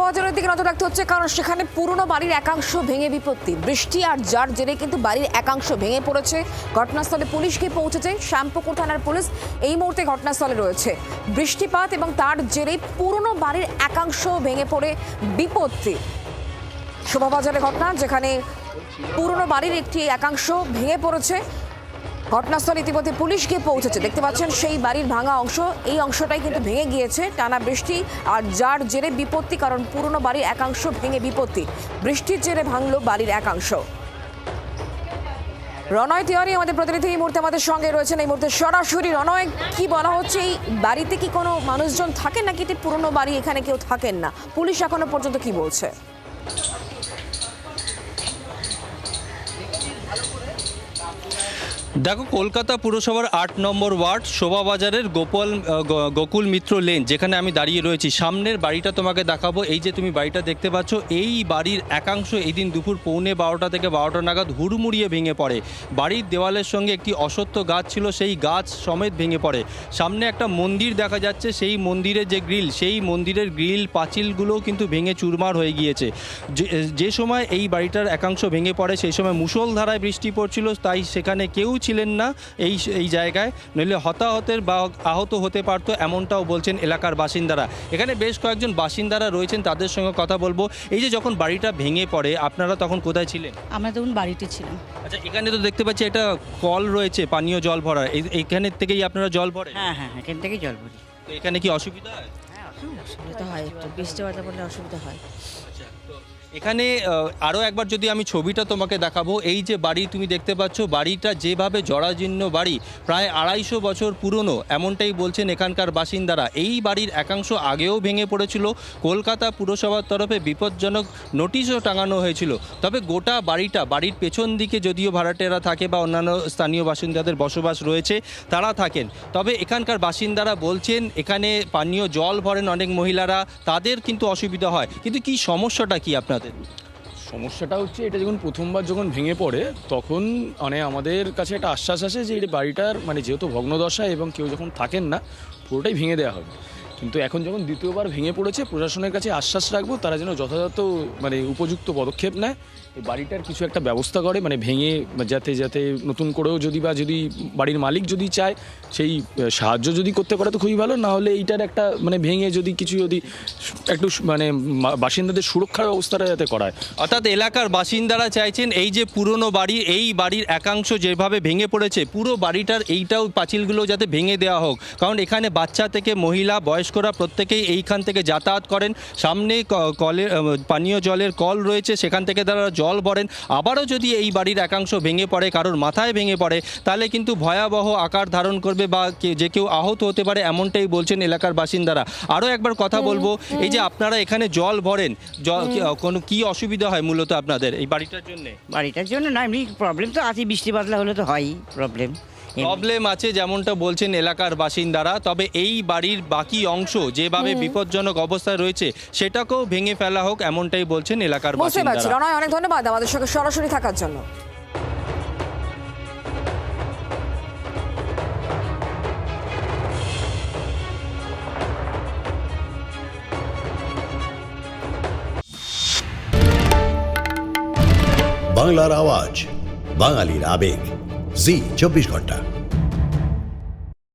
শোভাবাজারের দিকে নজর রাখতে হচ্ছে, কারণ সেখানে পুরনো বাড়ির একাংশ ভেঙে বিপত্তি। বৃষ্টি আর যার জেরে কিন্তু বাড়ির একাংশ ভেঙে পড়েছে। ঘটনাস্থলে পুলিশ গিয়ে পৌঁছেছে। শ্যামপুকুর থানার পুলিশ এই মুহূর্তে ঘটনাস্থলে রয়েছে। বৃষ্টিপাত এবং তার জেরে পুরনো বাড়ির একাংশ ভেঙে পড়ে বিপত্তি। শোভাবাজারের ঘটনা, যেখানে পুরনো বাড়ির একটি একাংশ ভেঙে পড়েছে। ঘটনাস্থলে ইতিমধ্যে পুলিশ গিয়ে পৌঁছেছে। দেখতে পাচ্ছেন সেই বাড়ির ভাঙা অংশ, এই অংশটাই কিন্তু ভেঙে গিয়েছে টানা বৃষ্টি আর যার জেরে বিপত্তি, কারণ পুরনো বাড়ির একাংশ ভেঙে বিপত্তি। বৃষ্টির জেরে ভাঙলো বাড়ির একাংশ। রনয় তিওয়ারি আমাদের প্রতিনিধি এই মুহূর্তে আমাদের সঙ্গে রয়েছেন। এই মুহূর্তে সরাসরি রনয়, কি বলা হচ্ছে, এই বাড়িতে কি কোনো মানুষজন থাকেন নাকি এটি পুরনো বাড়ি, এখানে কেউ থাকেন না? পুলিশ এখনো পর্যন্ত কি বলছে? দেখো, কলকাতা পুরসভার ৮ নম্বর ওয়ার্ড শোভাবাজারের গোকুল মিত্র লেন, যেখানে আমি দাঁড়িয়ে রয়েছি, সামনের বাড়িটা তোমাকে দেখাবো। এই যে তুমি বাড়িটা দেখতে পাচ্ছ, এই বাড়ির একাংশ এদিন দুপুর 11:15 থেকে 12টা নাগাদ হুড়মুড়িয়ে ভেঙে পড়ে। বাড়ির দেওয়ালের সঙ্গে একটি অশ্বত্থ গাছ ছিল, সেই গাছ সমেত ভেঙে পড়ে। সামনে একটা মন্দির দেখা যাচ্ছে, সেই মন্দিরের যে গ্রিল, সেই মন্দিরের গ্রিল পাঁচিলগুলোও কিন্তু ভেঙে চুরমার হয়ে গিয়েছে। যে সময় এই বাড়িটার একাংশ ভেঙে পড়ে, সেই সময় মুষলধারায় বৃষ্টি পড়ছিল, তাই সেখানে কেউ ছিলেন না এই জায়গায়, নইলে হতাহতের বা আহত হতে পারতো, এমনটাও বলছেন এলাকার বাসিন্দারা। এখানে বেশ কয়েকজন বাসিন্দারা রয়েছেন, তাদের সঙ্গে কথা বলবো। এই যে যখন বাড়িটা ভেঙে পড়ে, আপনারা তখন কোথায় ছিলেন? আমরা তখন বাড়িতে ছিলাম। আচ্ছা, এখানে তো দেখতে পাচ্ছি একটা কল রয়েছে পানীয় জল ভরার, এইখানের থেকেই আপনারা জল ভরেন? হ্যাঁ হ্যাঁ, এখান থেকেই জল ভরি। তো এখানে কি অসুবিধা হয়? হ্যাঁ, অসুবিধা হয়, একটু বৃষ্টি বাদলা পড়লে অসুবিধা হয়। এখানে আরও একবার যদি আমি ছবিটা তোমাকে দেখাবো, এই যে বাড়ি তুমি দেখতে পাচ্ছ, বাড়িটা যেভাবে জরাজীর্ণ বাড়ি, প্রায় 250 বছর পুরনো, এমনটাই বলছেন এখানকার বাসিন্দারা। এই বাড়ির একাংশ আগেও ভেঙে পড়েছিল। কলকাতা পুরসভার তরফে বিপজ্জনক নোটিশও টাঙানো হয়েছিল। তবে গোটা বাড়ির পেছন দিকে যদিও ভাড়াটেরা থাকে বা অন্যান্য স্থানীয় বাসিন্দাদের বসবাস রয়েছে, তারা থাকেন। তবে এখানকার বাসিন্দারা বলছেন এখানে পানীয় জল ভরেন অনেক মহিলারা, তাদের কিন্তু অসুবিধা হয়। কিন্তু কি সমস্যাটা কি আপনাদের? সমস্যাটা হচ্ছে, এটা প্রথমবার যখন ভেঙে পড়ে, তখন আমাদের কাছে একটা আশ্বাস আসে যে এই বাড়িটার যেহেতু ভগ্নদশা এবং কেউ যখন থাকেন না, পুরোটাই ভেঙে দেওয়া হবে। কিন্তু এখন যখন দ্বিতীয়বার ভেঙে পড়েছে, প্রশাসনের কাছে আশ্বাস রাখবো তারা যেন যথাযথ উপযুক্ত পদক্ষেপ নেয়, এই বাড়িটার কিছু একটা ব্যবস্থা করে, ভেঙে যাতে নতুন করেও যদি বাড়ির মালিক যদি চায় সেই সাহায্য যদি করতে পারে তো খুবই ভালো। না হলে এইটার একটা ভেঙে যদি একটু বাসিন্দাদের সুরক্ষার ব্যবস্থাটা যাতে করায়। অর্থাৎ এলাকার বাসিন্দারা চাইছেন এই যে পুরনো বাড়ি, এই বাড়ির একাংশ যেভাবে ভেঙে পড়েছে, পুরো বাড়িটার এইটাও পাঁচিলগুলো যাতে ভেঙে দেওয়া হোক। কারণ এখানে বাচ্চা থেকে মহিলা, বয়স্করা প্রত্যেকেই এইখান থেকে যাতায়াত করেন। সামনে কলের পানীয় জলের কল রয়েছে, সেখান থেকে তারা জল ভরেন। আবারও যদি এই বাড়ির একাংশ ভেঙে পড়ে, কারোর মাথায় ভেঙে পড়ে, তাহলে কিন্তু ভয়াবহ আকার ধারণ করবে বা যে কেউ আহত হতে পারে, এমনটাই বলছেন এলাকার বাসিন্দারা। আরও একবার কথা বলবো, এই যে আপনারা এখানে জল ভরেন, কোনো কি অসুবিধা হয় মূলত আপনাদের এই বাড়িটার জন্য? বাড়িটার জন্য না, এমনি প্রবলেম তো আছে, বৃষ্টি বাদলা হলে তো হয়ই প্রবলেম আছে, যেমনটা বলছেন এলাকার বাসিন্দারা। তবে এই বাড়ির বাকি অংশ যেভাবে বিপজ্জনক অবস্থায় রয়েছে, সেটাকেও ভেঙে ফেলা হোক, এমনটাই বলছেন এলাকার বাসিন্দারা। অনেক ধন্যবাদ আমাদের সঙ্গে সরাসরি থাকার জন্য। বাংলার আওয়াজ, বাঙালির আবেগ, জি 24 ঘন্টা।